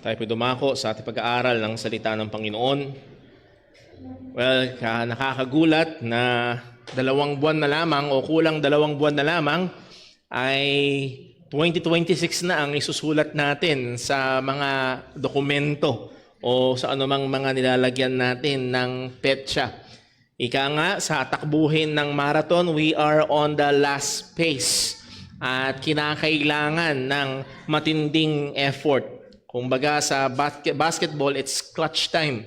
Tayo po dumako sa ating pag-aaral ng salita ng Panginoon. Well, nakakagulat na 2 buwan na lamang o kulang 2 buwan na lamang ay 2026 na ang isusulat natin sa mga dokumento o sa anumang mga nilalagyan natin ng petsa. Ika nga, sa takbuhin ng marathon, we are on the last pace at kinakailangan ng matinding effort. Kumbaga sa basketball, it's clutch time.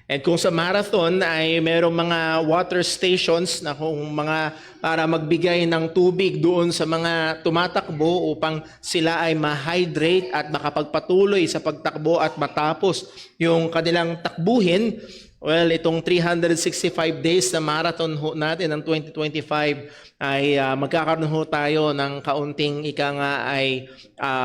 And kung sa marathon ay mayroong mga water stations na kung mga para magbigay ng tubig doon sa mga tumatakbo upang sila ay ma-hydrate at makapagpatuloy sa pagtakbo at matapos yung kanilang takbuhin. Well, itong 365 days na marathon natin ng 2025 ay magkakaroon tayo ng kaunting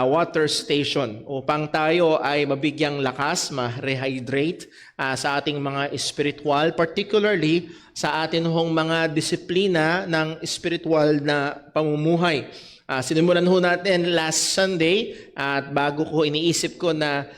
water station upang tayo ay mabigyang lakas, ma-rehydrate sa ating mga spiritual, particularly sa atin mga disiplina ng spiritual na pamumuhay. Sinimulan natin last Sunday at bago ko iniisip ko na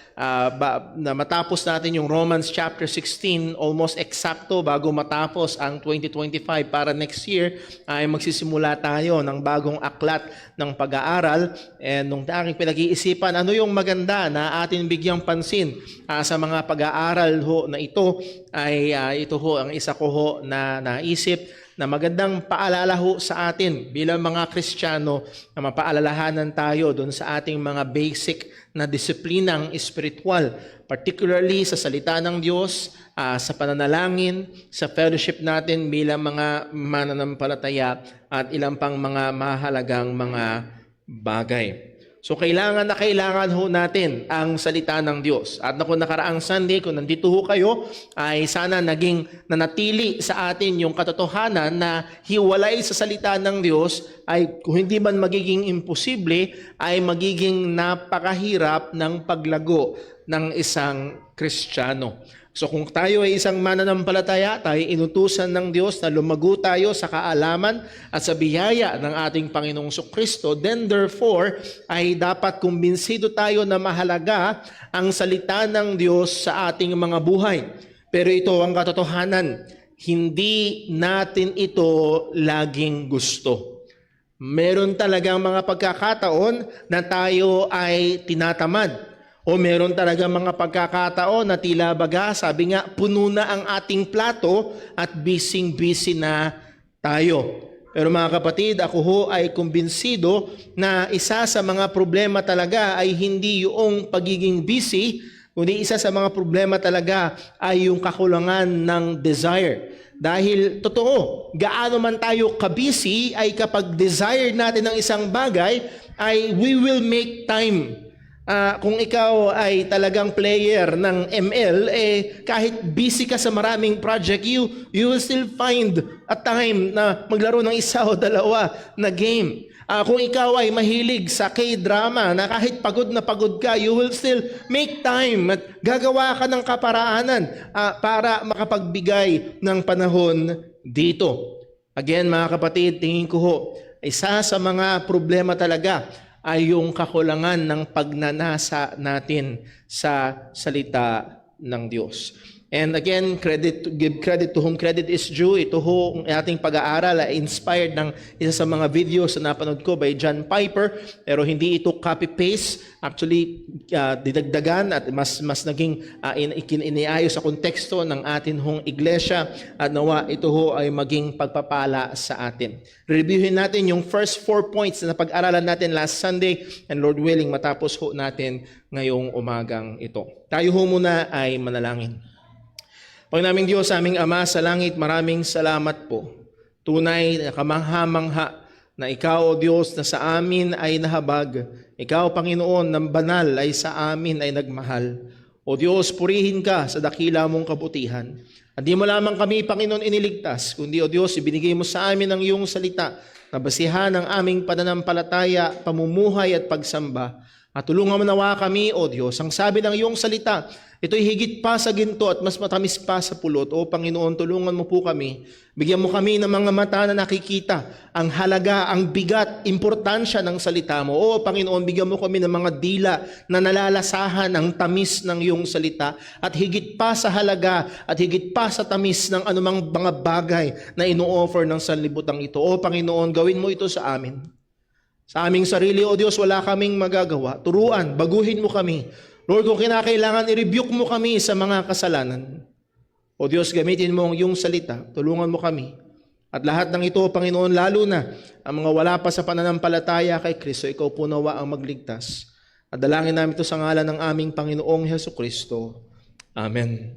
matapos natin yung Romans chapter 16, almost eksakto bago matapos ang 2025 para next year ay magsisimula tayo ng bagong aklat ng pag-aaral. And nung aking pinag-iisipan, ano yung maganda na atin bigyang pansin sa mga pag-aaral na ito ay ito ang isa ko na naisip na magandang paalala sa atin bilang mga Kristiyano na mapaalalahanan tayo doon sa ating mga basic na disiplinang espiritual, particularly sa salita ng Diyos, sa pananalangin, sa fellowship natin bilang mga mananampalataya at ilang pang mga mahalagang mga bagay. So kailangan natin ang salita ng Diyos. At kung nakaraang Sunday, kung nandito kayo, ay sana naging nanatili sa atin yung katotohanan na hiwalay sa salita ng Diyos ay kung hindi man magiging imposible, ay magiging napakahirap ng paglago ng isang Kristiyano. So kung tayo ay isang mananampalataya, tayo inutusan ng Diyos na lumago tayo sa kaalaman at sa biyaya ng ating Panginoong Kristo, then therefore ay dapat kumbinsido tayo na mahalaga ang salita ng Diyos sa ating mga buhay. Pero ito ang katotohanan, hindi natin ito laging gusto. Meron talagang mga pagkakataon na tayo ay tinatamad. O meron talaga mga pagkakataon na tila baga, sabi nga, puno na ang ating plato at busy na tayo. Pero mga kapatid, ako ay kumbinsido na isa sa mga problema talaga ay hindi yung pagiging busy, kundi isa sa mga problema talaga ay yung kakulangan ng desire. Dahil totoo, gaano man tayo ka-busy ay kapag desire natin ng isang bagay, ay we will make time. Kung ikaw ay talagang player ng ML, kahit busy ka sa maraming project, you will still find a time na maglaro ng isa o dalawa na game. Kung ikaw ay mahilig sa K-drama, na kahit pagod na pagod ka, you will still make time at gagawa ka ng kaparaanan para makapagbigay ng panahon dito. Again, mga kapatid, tingin ko isa sa mga problema talaga ay yung kakulangan ng pagnanasa natin sa salita ng Diyos. And again, give credit to whom credit is due. Ito ang ating pag-aaral ay inspired ng isa sa mga videos na napanood ko by John Piper, pero hindi ito copy-paste. Actually, didagdagan at mas naging iniayos sa konteksto ng atin iglesia at nawa ito ay maging pagpapala sa atin. Reviewin natin yung first 4 points na pag-aralan natin last Sunday and Lord willing matapos natin ngayong umagang ito. Tayo muna ay manalangin. Panginoon Diyos, aming Ama sa langit, maraming salamat po. Tunay na kamangha-mangha na Ikaw, O Diyos, na sa amin ay nahabag. Ikaw, Panginoon, ng banal ay sa amin ay nagmahal. O Diyos, purihin ka sa dakila mong kabutihan. At di mo lamang kami, Panginoon, iniligtas, kundi, O Diyos, ibinigay mo sa amin ang iyong salita na basihan ng aming pananampalataya, pamumuhay at pagsamba. At tulungan mo nawa kami, O Diyos. Ang sabi ng iyong salita, ito'y higit pa sa ginto at mas matamis pa sa pulot. O Panginoon, tulungan mo po kami. Bigyan mo kami ng mga mata na nakikita ang halaga, ang bigat, importansya ng salita mo. O Panginoon, bigyan mo kami ng mga dila na nalalasahan ang tamis ng iyong salita at higit pa sa halaga at higit pa sa tamis ng anumang mga bagay na ino-offer ng sanlibutan ito. O Panginoon, gawin mo ito sa amin. Sa aming sarili, O Diyos, wala kaming magagawa. Turuan, baguhin mo kami. Lord, kung kinakailangan, i-rebuke mo kami sa mga kasalanan. O Diyos, gamitin mo ang iyong salita. Tulungan mo kami. At lahat ng ito, Panginoon, lalo na ang mga wala pa sa pananampalataya kay Kristo, ikaw po nawa ang magligtas. At dalangin namin ito sa ngalan ng aming Panginoong Hesukristo. Amen.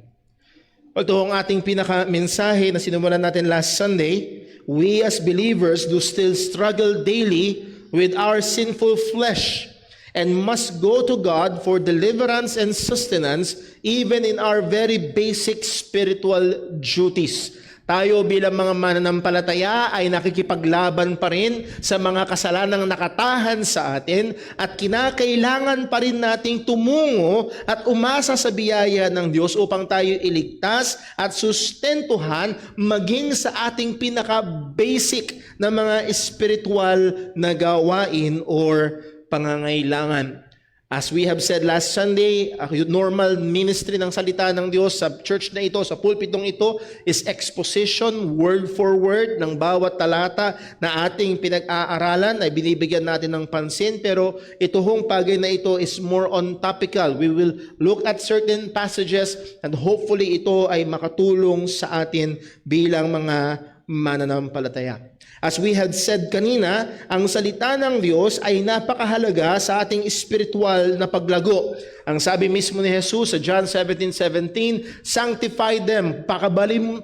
Ito ang ating pinaka-mensahe na sinumulan natin last Sunday. We as believers do still struggle daily with our sinful flesh and must go to God for deliverance and sustenance even in our very basic spiritual duties. Tayo bilang mga mananampalataya ay nakikipaglaban pa rin sa mga kasalanang nakatahan sa atin at kinakailangan pa rin nating tumungo at umasa sa biyaya ng Diyos upang tayo iligtas at sustentuhan maging sa ating pinaka-basic na mga spiritual na gawain or pangangailangan. As we have said last Sunday, normal ministry ng salita ng Diyos sa church na ito, sa pulpitong ito, is exposition, word for word, ng bawat talata na ating pinag-aaralan ay binibigyan natin ng pansin. Pero ito hong bagay na ito is more on topical. We will look at certain passages and hopefully ito ay makatulong sa atin bilang mga mananampalataya. As we had said kanina, ang salita ng Diyos ay napakahalaga sa ating spiritual na paglago. Ang sabi mismo ni Jesus sa John 17:17, sanctify them,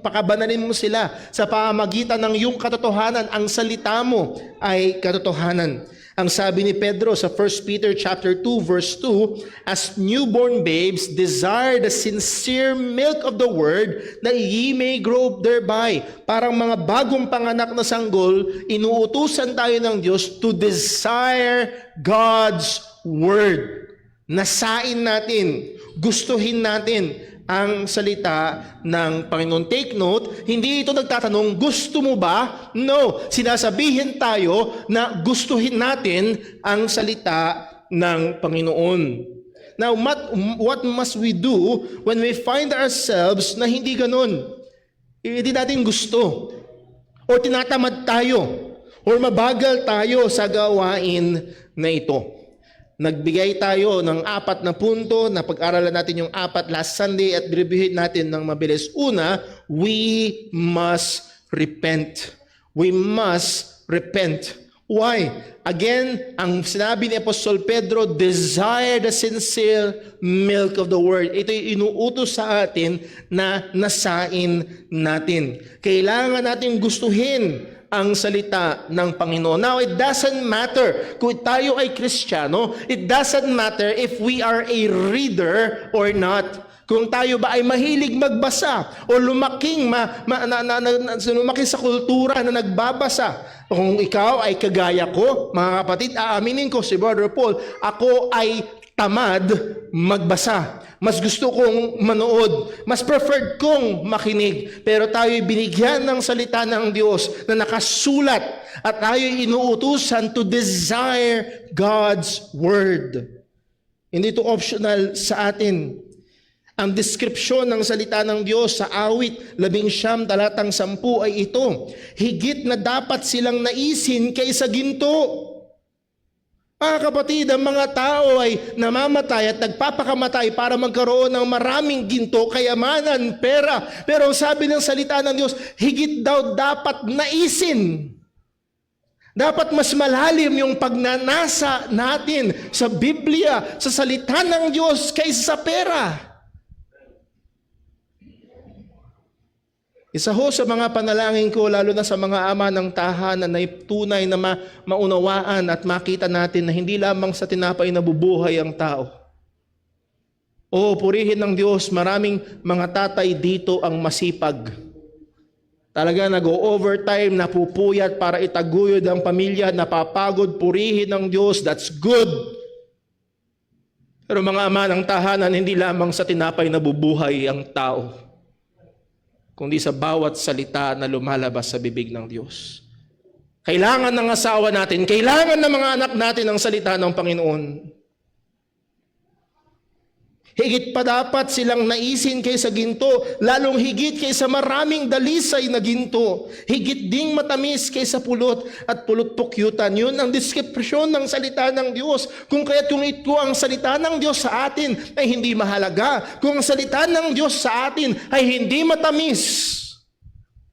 pakabanalin mo sila sa pamamagitan ng iyong katotohanan. Ang salita mo ay katotohanan. Ang sabi ni Pedro sa 1 Peter chapter 2 verse 2, as newborn babes desire the sincere milk of the word that ye may grow thereby. Parang mga bagong panganak na sanggol, inuutusan tayo ng Diyos to desire God's word. Nasain natin, gustuhin natin ang salita ng Panginoon. Take note, hindi ito nagtatanong, gusto mo ba? No. Sinasabihin tayo na gustuhin natin ang salita ng Panginoon. Now, what must we do when we find ourselves na hindi ganun? Hindi natin gusto. O tinatamad tayo. O mabagal tayo sa gawain na ito. Nagbigay tayo ng 4 na punto na pag-aralan natin yung 4 last Sunday at reviewin natin ng mabilis. Una, we must repent. We must repent. Why? Again, ang sinabi ni Apostol Pedro, desire the sincere milk of the word. Ito'y inuutos sa atin na nasain natin. Kailangan natin gustuhin ang salita ng Panginoon. Now, it doesn't matter kung tayo ay Kristiyano, it doesn't matter if we are a reader or not. Kung tayo ba ay mahilig magbasa o lumaki sa kultura na nagbabasa. Kung ikaw ay kagaya ko, mga kapatid, aaminin ko si Brother Paul, ako ay tamad magbasa. Mas gusto kong manood. Mas preferred kong makinig. Pero tayo'y binigyan ng salita ng Diyos na nakasulat at tayo'y inuutusan to desire God's Word. Hindi ito optional sa atin. Ang deskripsyon ng salita ng Diyos sa awit 19 talatang 10 ay ito. Higit na dapat silang naisin kaysa ginto. Mga kapatid, ang mga tao ay namamatay at nagpapakamatay para magkaroon ng maraming ginto, kayamanan, pera. Pero ang sabi ng salita ng Diyos, higit daw dapat naisin. Dapat mas malalim yung pagnanasa natin sa Biblia, sa salita ng Diyos kaysa sa pera. Isa ho sa mga panalangin ko, lalo na sa mga ama ng tahanan na tunay na maunawaan at makita natin na hindi lamang sa tinapay nabubuhay ang tao. O purihin ng Diyos, maraming mga tatay dito ang masipag. Talaga nag-overtime, napupuyat para itaguyod ang pamilya, napapagod, purihin ng Diyos, that's good. Pero mga ama ng tahanan, hindi lamang sa tinapay nabubuhay ang tao, kundi sa bawat salita na lumalabas sa bibig ng Diyos. Kailangan ng asawa natin, kailangan ng mga anak natin ang salita ng Panginoon. Higit pa dapat silang naisin kaysa ginto, lalong higit kaysa maraming dalisay na ginto. Higit ding matamis kaysa pulot at pulot pukyutan. Yun ang deskripsyon ng salita ng Diyos. Kung ito ang salita ng Diyos sa atin ay hindi mahalaga. Kung ang salita ng Diyos sa atin ay hindi matamis,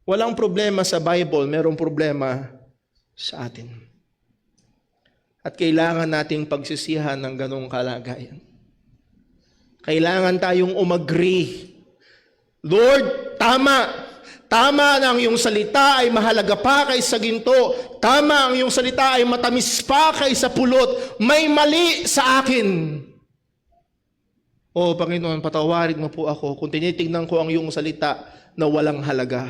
walang problema sa Bible, merong problema sa atin. At kailangan nating pagsisihan ng ganong kalagayan. Kailangan tayong umagree. Lord, tama. Tama na ang iyong salita ay mahalaga pa kaysa ginto. Tama ang iyong salita ay matamis pa kaysa pulot. May mali sa akin. O Panginoon, patawarin mo po ako kung tinitingnan ko ang iyong salita na walang halaga.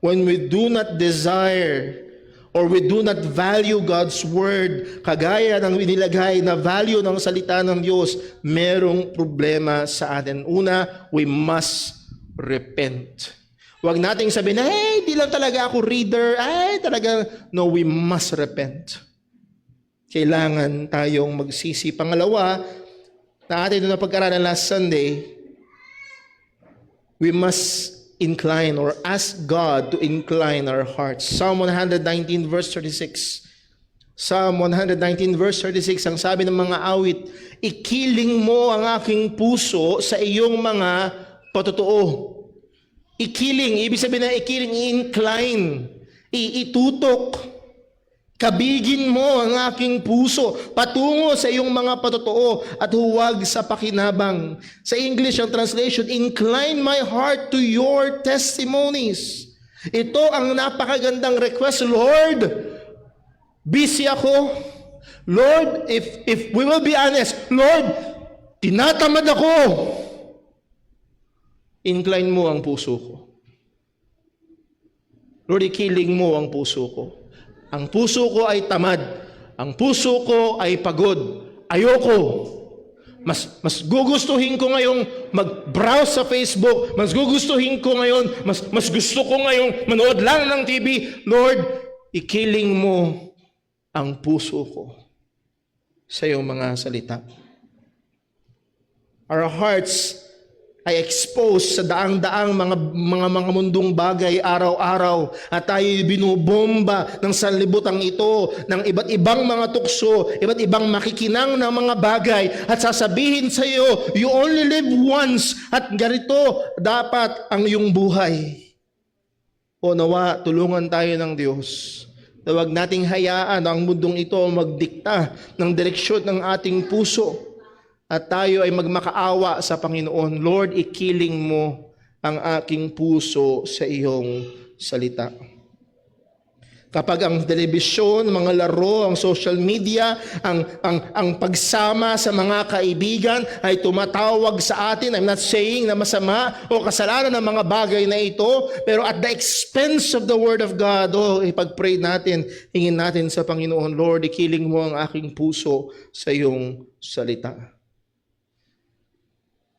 When we do not desire or we do not value God's word, kagaya ng inilagay na value ng salita ng Diyos, merong problema sa atin. Una, we must repent. Huwag nating sabihin, hey, di lang talaga ako reader. Ay, talaga. No, we must repent. Kailangan tayong magsisi. Pangalawa, na atin na pag-aralan last Sunday, we must incline or ask God to incline our hearts. Psalm 119 verse 36. Psalm 119 verse 36, ang sabi ng mga awit, ikiling mo ang aking puso sa iyong mga patotoo. Ikiling, ibig sabihin na ikiling, i-incline, itutok. Kabigin mo ang aking puso patungo sa iyong mga patotoo at huwag sa pakinabang. Sa English, ang translation, incline my heart to your testimonies. Ito ang napakagandang request. Lord, busy ako. Lord, if we will be honest, Lord, tinatamad ako. Incline mo ang puso ko. Lord, ikiling mo ang puso ko. Ang puso ko ay tamad. Ang puso ko ay pagod. Ayoko. Mas gugustuhin ko ngayong mag-browse sa Facebook. Mas gugustuhin ko ngayon, mas gusto ko ngayong manood lang ng TV. Lord, ikiling mo ang puso ko sa iyong mga salita. Our hearts ay exposed sa daang-daang mga mundong bagay araw-araw at tayo binubomba ng sanlibutan ito ng iba't ibang mga tukso, iba't ibang makikinang na mga bagay at sasabihin sa iyo, you only live once at ganito dapat ang iyong buhay. O nawa, tulungan tayo ng Diyos. Huwag nating hayaan ang mundong ito magdikta ng direksyon ng ating puso. At tayo ay magmakaawa sa Panginoon. Lord, ikiling mo ang aking puso sa iyong salita. Kapag ang telebisyon, mga laro, ang social media, ang pagsama sa mga kaibigan ay tumatawag sa atin, I'm not saying na masama o kasalanan ng mga bagay na ito, pero at the expense of the Word of God, ipag-pray natin, hingin natin sa Panginoon, Lord, ikiling mo ang aking puso sa iyong salita.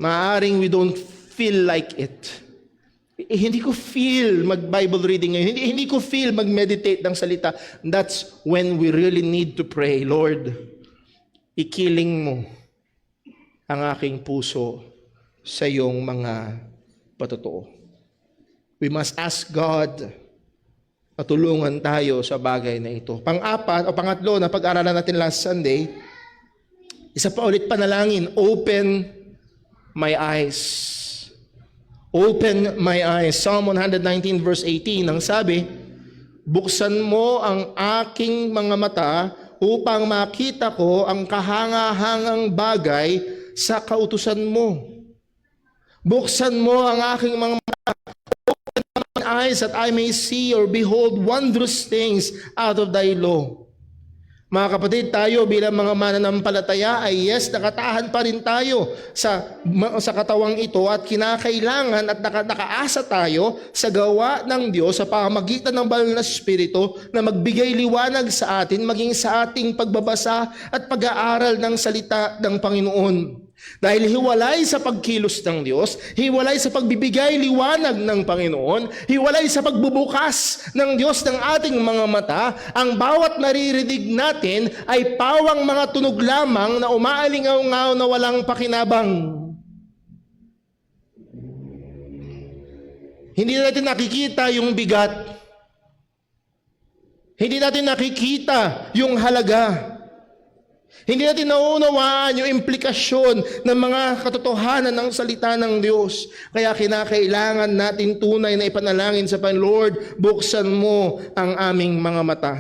Maaring we don't feel like it. Hindi ko feel mag-Bible reading ngayon. Hindi ko feel mag-meditate ng salita. That's when we really need to pray. Lord, ikiling mo ang aking puso sa iyong mga patotoo. We must ask God na tulungan tayo sa bagay na ito. Pang-apat o pangatlo na pag-aralan natin last Sunday, isa pa ulit panalangin, open my eyes. Open my eyes. Psalm 119 verse 18, ang sabi, buksan mo ang aking mga mata upang makita ko ang kahanga-hangang bagay sa kautusan mo. Buksan mo ang aking mga mata, open my eyes that I may see or behold wondrous things out of thy law. Mga kapatid, tayo bilang mga mananampalataya ay yes, nakatahan pa rin tayo sa katawang ito at kinakailangan at nakaasa tayo sa gawa ng Diyos sa pamamagitan ng banal na Espiritu na magbigay liwanag sa atin, maging sa ating pagbabasa at pag-aaral ng salita ng Panginoon. Dahil hiwalay sa pagkilos ng Diyos, hiwalay sa pagbibigay liwanag ng Panginoon, hiwalay sa pagbubukas ng Diyos ng ating mga mata, ang bawat naririnig natin ay pawang mga tunog lamang na umaalingaw-ngaw na walang pakinabang. Hindi natin nakikita yung bigat. Hindi natin nakikita yung halaga. Hindi natin nauunawaan yung implikasyon ng mga katotohanan ng salita ng Diyos. Kaya kinakailangan natin tunay na ipanalangin sa Panginoon, Lord, buksan mo ang aming mga mata.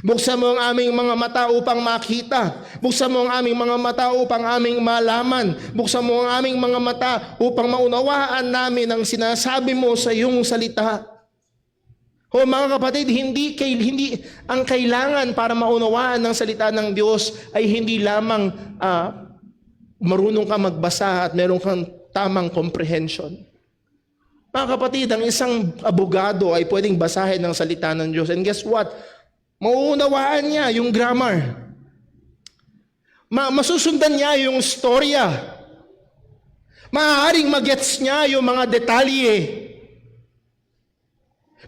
Buksan mo ang aming mga mata upang makita. Buksan mo ang aming mga mata upang aming malaman. Buksan mo ang aming mga mata upang maunawaan namin ang sinasabi mo sa iyong salita. O mga kapatid, hindi ang kailangan para maunawaan ng salita ng Diyos ay hindi lamang marunong ka magbasa at meron kang tamang comprehension. Mga kapatid, ang isang abogado ay pwedeng basahin ng salita ng Diyos. And guess what? Mauunawaan niya yung grammar. Masusundan niya yung storya. Maaaring magets niya yung mga detalye.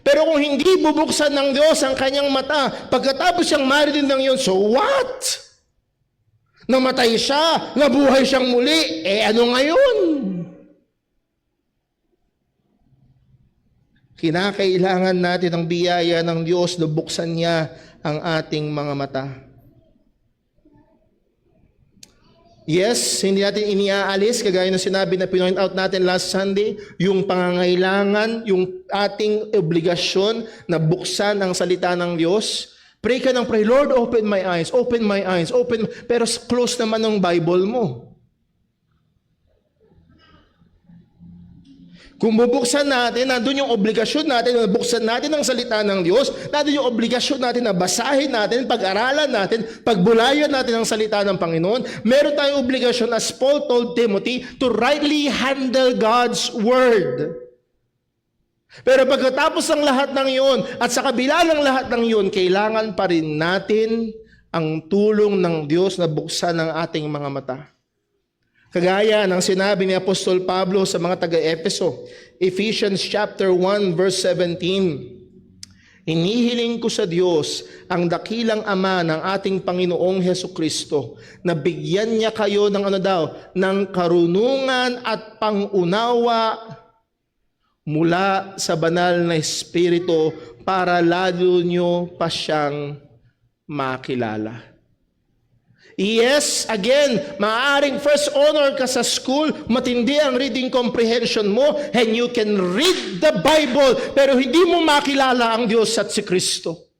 Pero kung hindi bubuksan ng Diyos ang kanyang mata, pagkatapos siyang marinig ng yun, so what? Namatay siya, nabuhay siyang muli, ano ngayon? Kinakailangan natin ang biyaya ng Diyos na buksan niya ang ating mga mata. Yes, hindi natin iniaalis, kagaya ng sinabi na pinoint out natin last Sunday, yung pangangailangan, yung ating obligasyon na buksan ang salita ng Diyos. Pray ka ng pray, Lord, open my eyes, pero close naman ang Bible mo. Kung bubuksan natin, nandun yung obligasyon natin na buksan natin ang salita ng Diyos, nandun yung obligasyon natin na basahin natin, pag-aralan natin, pagbulayan natin ang salita ng Panginoon. Meron tayong obligasyon, as Paul told Timothy, to rightly handle God's Word. Pero pagkatapos ng lahat ng iyon, at sa kabila ng lahat ng iyon, kailangan pa rin natin ang tulong ng Diyos na buksan ang ating mga mata. Kagaya ng sinabi ni Apostol Pablo sa mga taga-Efeso, Ephesians chapter 1 verse 17, inihiling ko sa Diyos ang dakilang Ama ng ating Panginoong Hesukristo na bigyan niya kayo ng ng karunungan at pangunawa mula sa banal na Espiritu para lalo nyo pa siyang makilala. Yes, again, maaaring first honor ka sa school, matindi ang reading comprehension mo, and you can read the Bible, pero hindi mo makilala ang Diyos at si Kristo.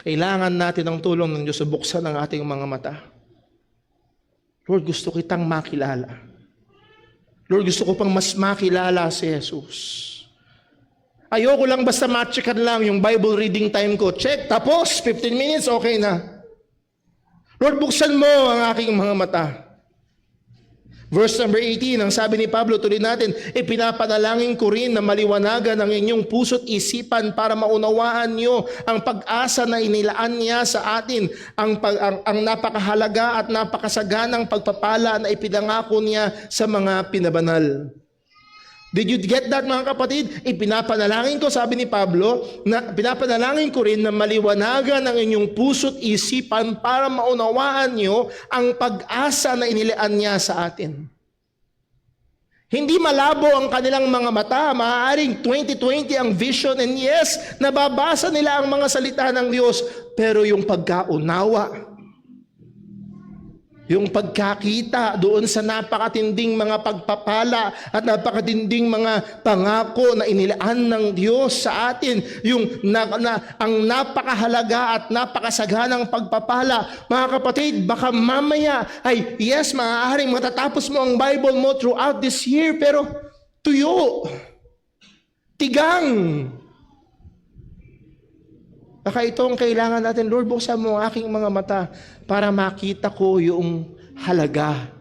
Kailangan natin ang tulong ng Diyos sa buksan ang ating mga mata. Lord, gusto kitang makilala. Lord, gusto ko pang mas makilala si Jesus. Ayoko lang basta matchkan lang yung Bible reading time ko. Check, tapos, 15 minutes, okay na. Lord, buksan mo ang aking mga mata. Verse number 18, ang sabi ni Pablo, tuloy natin, ipinapanalangin ko rin na maliwanagan ang inyong puso't isipan para maunawaan nyo ang pag-asa na inilaan niya sa atin, ang napakahalaga at napakasaganang pagpapala na ipinangako niya sa mga pinabanal. Did you get that, mga kapatid? Ipinapanalangin ko, sabi ni Pablo, na pinapanalangin ko rin na maliwanagan ang inyong puso't isipan para maunawaan nyo ang pag-asa na inilaan niya sa atin. Hindi malabo ang kanilang mga mata, maaaring 20/20 ang vision, and yes, nababasa nila ang mga salita ng Diyos, pero yung pagkaunawa, yung pagkakita doon sa napakatinding mga pagpapala at napakatinding mga pangako na inilaan ng Diyos sa atin, yung ang napakahalaga at napakasaganang pagpapala. Mga kapatid, baka mamaya ay yes, maaaring matatapos mo ang Bible mo throughout this year, pero tuyo, tigang, Baka ito ang kailangan natin. Lord, buksan mo ang aking mga mata para makita ko yung halaga.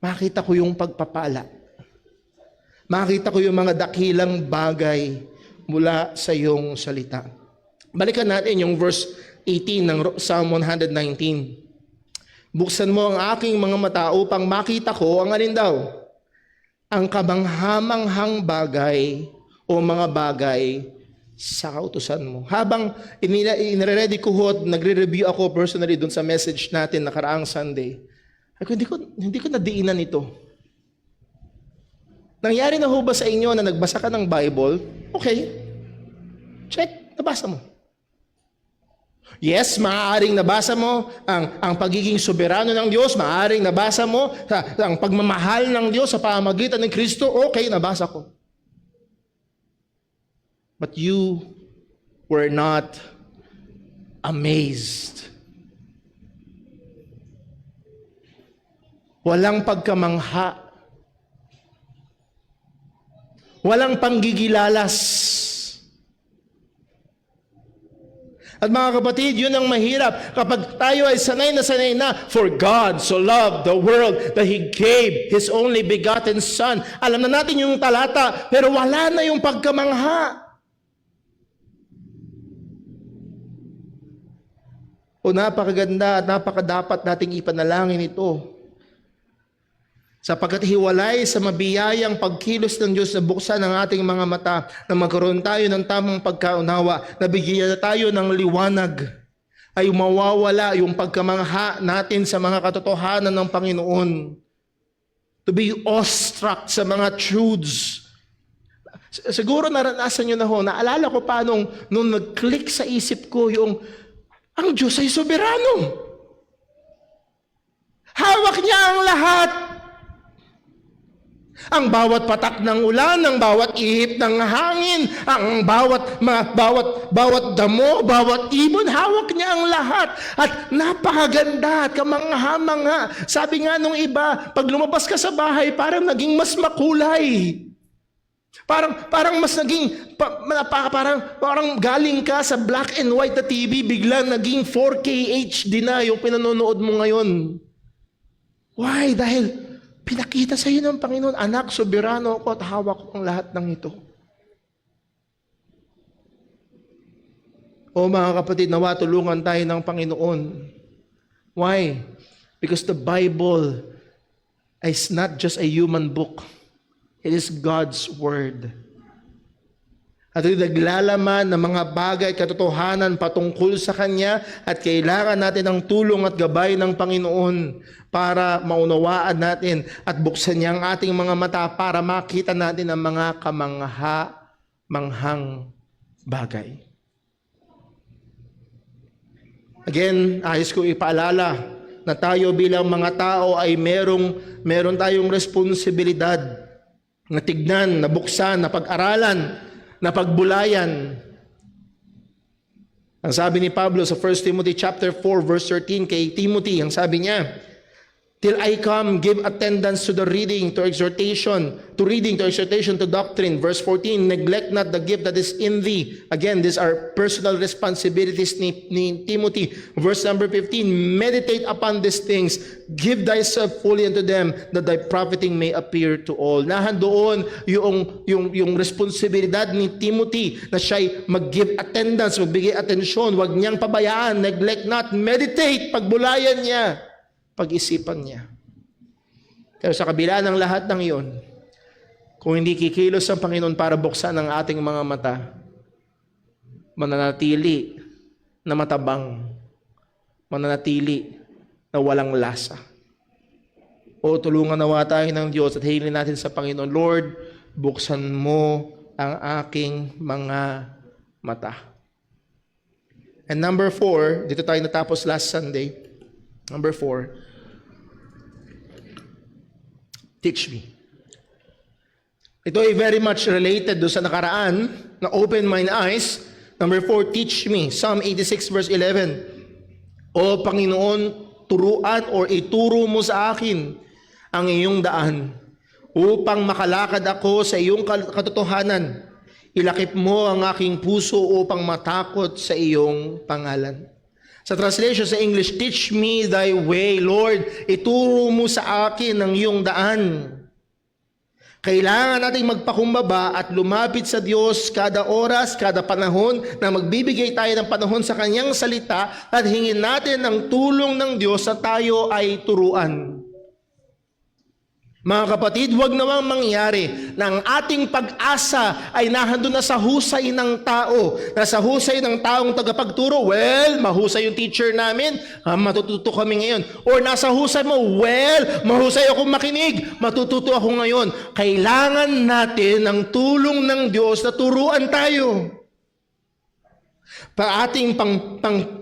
Makita ko yung pagpapala. Makita ko yung mga dakilang bagay mula sa iyong salita. Balikan natin yung verse 18 ng Psalm 119. Buksan mo ang aking mga mata upang makita ko ang alin daw? Ang kamanghamanghang bagay o mga bagay sa kautusan mo. Habang inire-ready ko ho, nagre-review ako personally dun sa message natin nakaraang Sunday. Hindi ko nadiinan ito. Nangyari na ho ba sa inyo na nagbasa ka ng Bible? Okay. Check. Nabasa mo. Yes, maaaring nabasa mo ang pagiging soberano ng Diyos. Maaaring nabasa mo ang pagmamahal ng Diyos sa pamamagitan ng Kristo. Okay, nabasa ko. But you were not amazed. Walang pagkamangha. Walang panggigilalas. At mga kapatid, yun ang mahirap kapag tayo ay sanay na, for God so loved the world that He gave His only begotten Son. Alam na natin yung talata, pero wala na yung pagkamangha. O napakaganda at napakadapat nating ipanalangin ito. Sapagkat hiwalay sa mabiyayang pagkilos ng Diyos na buksan ang ating mga mata, na magkaroon tayo ng tamang pagkaunawa, na bigyan na tayo ng liwanag, ay mawawala yung pagkamangha natin sa mga katotohanan ng Panginoon. To be awestruck sa mga truths. Siguro naranasan nyo na ho, naalala ko pa nung nag-click sa isip ko yung, ang Diyos ay soberano. Hawak niya ang lahat. Ang bawat patak ng ulan, ang bawat ihip ng hangin, ang bawat damo, bawat ibon, hawak niya ang lahat. At napakaganda at kamangha-mangha. Sabi nga nung iba, pag lumabas ka sa bahay, parang naging mas makulay. Parang mas naging, parang galing ka sa black and white na TV, biglang naging 4K HD na yung pinanonood mo ngayon. Why? Dahil pinakita sa iyo ng Panginoon, anak, soberano ako at hawak ko ang lahat ng ito. O mga kapatid, nawa tulungan tayo ng Panginoon. Why? Because the Bible is not just a human book. It is God's Word. At ito naglalaman ng mga bagay, katotohanan patungkol sa Kanya, at kailangan natin ng tulong at gabay ng Panginoon para maunawaan natin at buksan niya ang ating mga mata para makita natin ang mga kamangha-manghang bagay. Again, ayos ko ipaalala na tayo bilang mga tao ay meron tayong responsibilidad na tignan, na buksan, na pag-aralan, na pagbulayan. Ang sabi ni Pablo sa 1 Timothy chapter 4 verse 13 kay Timothy, ang sabi niya, till I come, give attendance to the reading, to exhortation, to doctrine. Verse 14, neglect not the gift that is in thee. Again, these are personal responsibilities ni Timothy. Verse number 15, meditate upon these things, give thyself fully unto them, that thy profiting may appear to all. Nahandoon yung responsibilidad ni Timothy na siya'y mag-give attendance, magbigay atensyon, wag niyang pabayaan, neglect not, meditate, pagbulayan niya, pag-isipan niya. Pero sa kabila ng lahat ng iyon, kung hindi kikilos ang Panginoon para buksan ang ating mga mata, mananatili na matabang, mananatili na walang lasa. O tulungan nawa tayo ng Diyos at hilin natin sa Panginoon, Lord, buksan mo ang aking mga mata. And number 4, dito tayo natapos last Sunday. Number 4, teach me. Ito ay very much related do sa nakaraan na open my eyes. Number 4, teach me. Psalm 86 verse 11. O Panginoon, turuan or ituro mo sa akin ang iyong daan upang makalakad ako sa iyong katotohanan. Ilakip mo ang aking puso upang matakot sa iyong pangalan. Sa translation sa English, teach me thy way, Lord. Ituro mo sa akin ang iyong daan. Kailangan nating magpakumbaba at lumapit sa Diyos kada oras, kada panahon na magbibigay tayo ng panahon sa Kanyang salita at hingin natin ang tulong ng Diyos na tayo ay turuan. Mga kapatid, huwag namang mangyari na ang ating pag-asa ay nahandun na sa husay ng tao. Nasa husay ng taong tagapagturo, well, mahusay yung teacher namin, matututo kami ngayon. Or nasa husay mo, well, mahusay akong makinig, matututo ako ngayon. Kailangan natin ang tulong ng Diyos na turuan tayo. Pa ating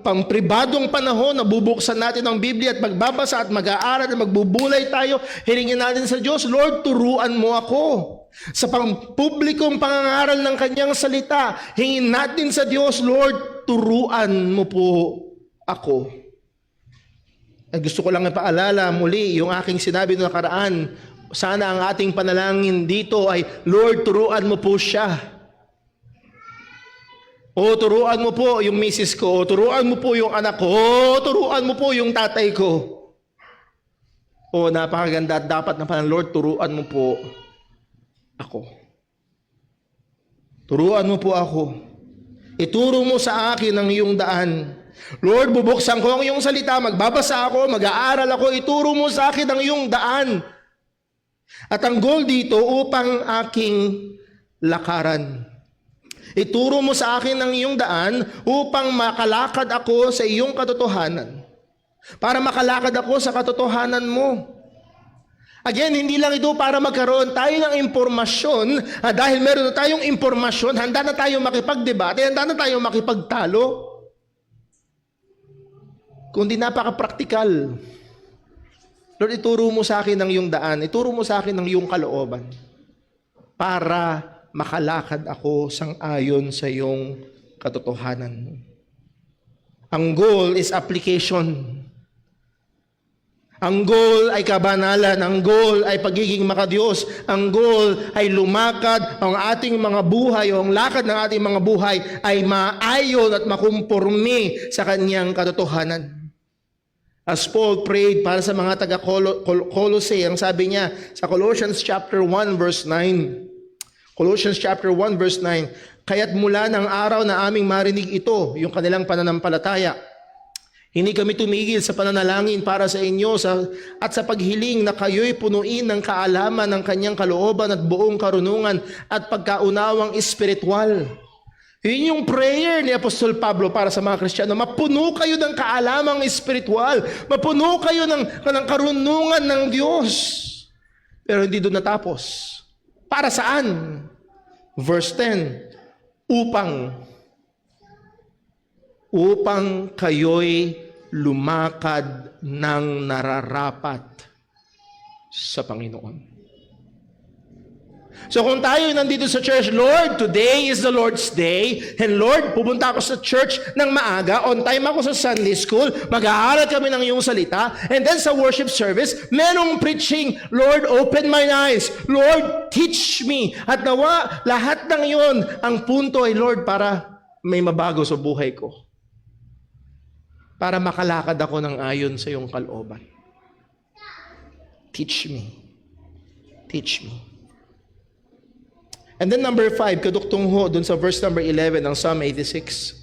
pang pribadong panahon na bubuksan natin ang Biblia at magbabasa at mag-aaral at magbubulay tayo, hilingin natin sa Diyos, Lord, turuan mo ako. Sa pang-publikong pangangaral ng Kanyang salita, hingin natin sa Diyos, Lord, turuan mo po ako. Ay gusto ko lang ipaalala muli yung aking sinabi noong nakaraan. Sana ang ating panalangin dito ay, Lord, turuan mo po siya. O turuan mo po yung misis ko, o turuan mo po yung anak ko, o turuan mo po yung tatay ko. O napakaganda at dapat na parang, Lord, turuan mo po ako. Turuan mo po ako. Ituro mo sa akin ang iyong daan. Lord, bubuksan ko ang iyong salita, magbabasa ako, mag-aaral ako, ituro mo sa akin ang iyong daan. At ang goal dito upang aking lakaran. Ituro mo sa akin ang iyong daan upang makalakad ako sa iyong katotohanan. Para makalakad ako sa katotohanan mo. Again, hindi lang ito para magkaroon tayo ng impormasyon. Dahil meron na tayong impormasyon, handa na tayo makipagdebate, handa na tayo makipagtalo. Kundi napaka-praktikal. Lord, ituro mo sa akin ang iyong daan. Ituro mo sa akin ang iyong kalooban. Para makalakad ako sang-ayon sa iyong katotohanan. Ang goal is application. Ang goal ay kabanalan. Ang goal ay pagiging makadiyos. Ang goal ay lumakad ang ating mga buhay o ang lakad ng ating mga buhay ay maayon at makumporme sa kanyang katotohanan. As Paul prayed para sa mga taga-Colossae, ang sabi niya sa Colossians chapter 1 verse 9, Colossians chapter 1 verse 9, kaya't mula ng araw na aming marinig ito, yung kanilang pananampalataya, hindi kami tumigil sa pananalangin para sa inyo at sa paghiling na kayo'y punuin ng kaalaman ng kanyang kalooban at buong karunungan at pagkaunawang espiritual. Yun yung prayer ni Apostol Pablo para sa mga Kristiyano. Mapuno kayo ng kaalamang espiritual. Mapuno kayo ng karunungan ng Diyos. Pero hindi doon natapos. Para saan? Verse 10, upang kayo'y lumakad ng nararapat sa Panginoon. So kung tayo nandito sa church, Lord, today is the Lord's day, and Lord, pupunta ako sa church ng maaga, on time ako sa Sunday school, mag-aaral kami ng iyong salita, and then sa worship service, merong preaching, Lord, open my eyes, Lord, teach me, at nawa, lahat ng iyon, ang punto ay, Lord, para may mabago sa buhay ko. Para makalakad ako ng ayon sa iyong kalooban. Teach me. Teach me. And then number 5, kaduktong ho, dun sa verse number 11 ng Psalm 86.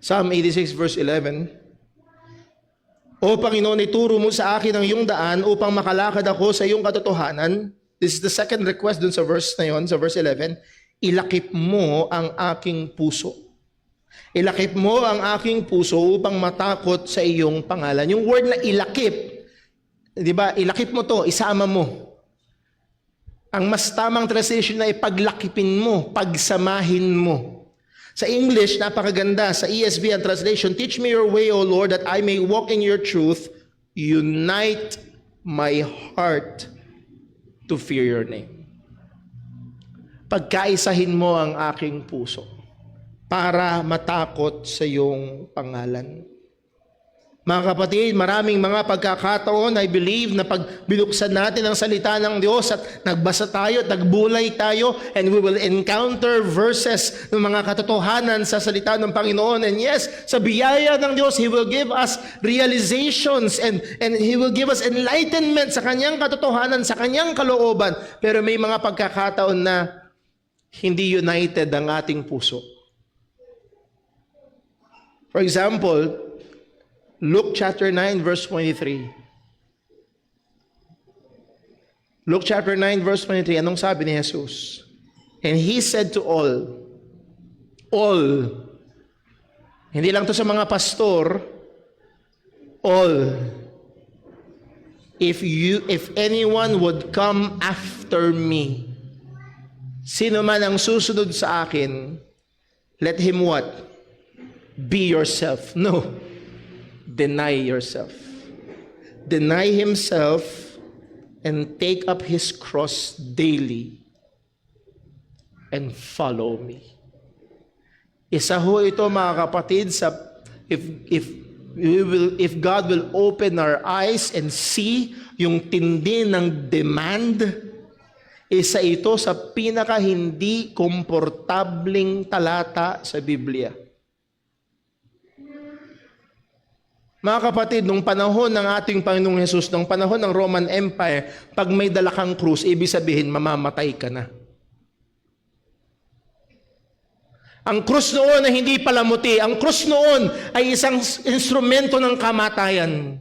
Psalm 86 verse 11. O Panginoon, ituro mo sa akin ang iyong daan upang makalakad ako sa iyong katotohanan. This is the second request dun sa verse na yun, sa verse 11. Ilakip mo ang aking puso. Ilakip mo ang aking puso upang matakot sa iyong pangalan. Yung word na ilakip, di ba? Ilakip mo to, isama mo. Ang mas tamang translation na ipaglakipin mo, pagsamahin mo. Sa English, napakaganda. Sa ESV ang translation, teach me your way, O Lord, that I may walk in your truth. Unite my heart to fear your name. Pagkaisahin mo ang aking puso para matakot sa iyong pangalan. Mga kapatid, maraming mga pagkakataon, I believe, na pag binuksan natin ang salita ng Diyos at nagbasa tayo at nagbulay tayo, and we will encounter verses ng mga katotohanan sa salita ng Panginoon. And yes, sa biyaya ng Diyos, He will give us realizations and He will give us enlightenment sa Kanyang katotohanan, sa Kanyang kalooban. Pero may mga pagkakataon na hindi united ang ating puso. For example, Luke chapter 9 verse 23. Luke chapter 9 verse 23, anong sabi ni Jesus? And He said to all, hindi lang to sa mga pastor, all, if anyone would come after me, sino man ang susunod sa akin, let him what? Be yourself. No. Deny yourself. Deny himself and take up his cross daily and follow me. Isa ho ito, mga kapatid, sa if God will open our eyes and see yung tindi ng demand, isa ito sa pinaka hindi komportabling talata sa Biblia. Mga kapatid, nung panahon ng ating Panginoong Hesus, nung panahon ng Roman Empire, pag may dala kang krus, ibig sabihin, mamamatay ka na. Ang krus noon ay hindi palamuti. Ang krus noon ay isang instrumento ng kamatayan.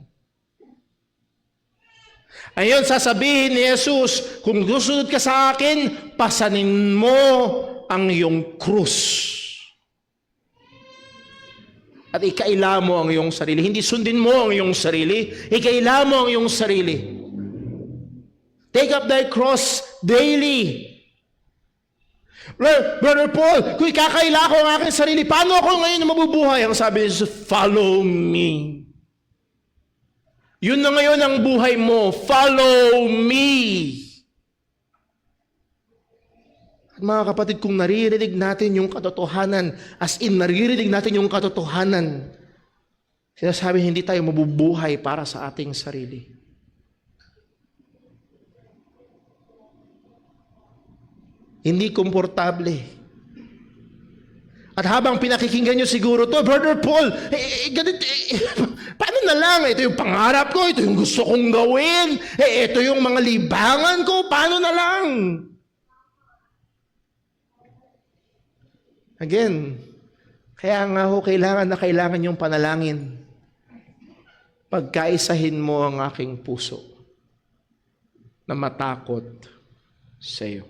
Ayun, sasabihin ni Jesus, kung susunod ka sa akin, pasanin mo ang iyong krus. At ikaila mo ang iyong sarili. Hindi sundin mo ang iyong sarili. Ikaila mo ang iyong sarili. Take up thy cross daily. Brother Paul, kung ikakaila ko ang aking sarili, paano ako ngayon mabubuhay? Ang sabi ni Jesus, follow me. Yun na ngayon ang buhay mo. Follow me. At mga kapatid, kung naririnig natin yung katotohanan, as in naririnig natin yung katotohanan, sinasabi hindi tayo mabubuhay para sa ating sarili. Hindi komportable. At habang pinakikinggan nyo siguro to, Brother Paul, paano na lang? Ito yung pangarap ko, ito yung gusto kong gawin, ito yung mga libangan ko, paano na lang? Again, kaya nga ho, kailangan yung panalangin. Pagkaisahin mo ang aking puso na matakot sa iyo.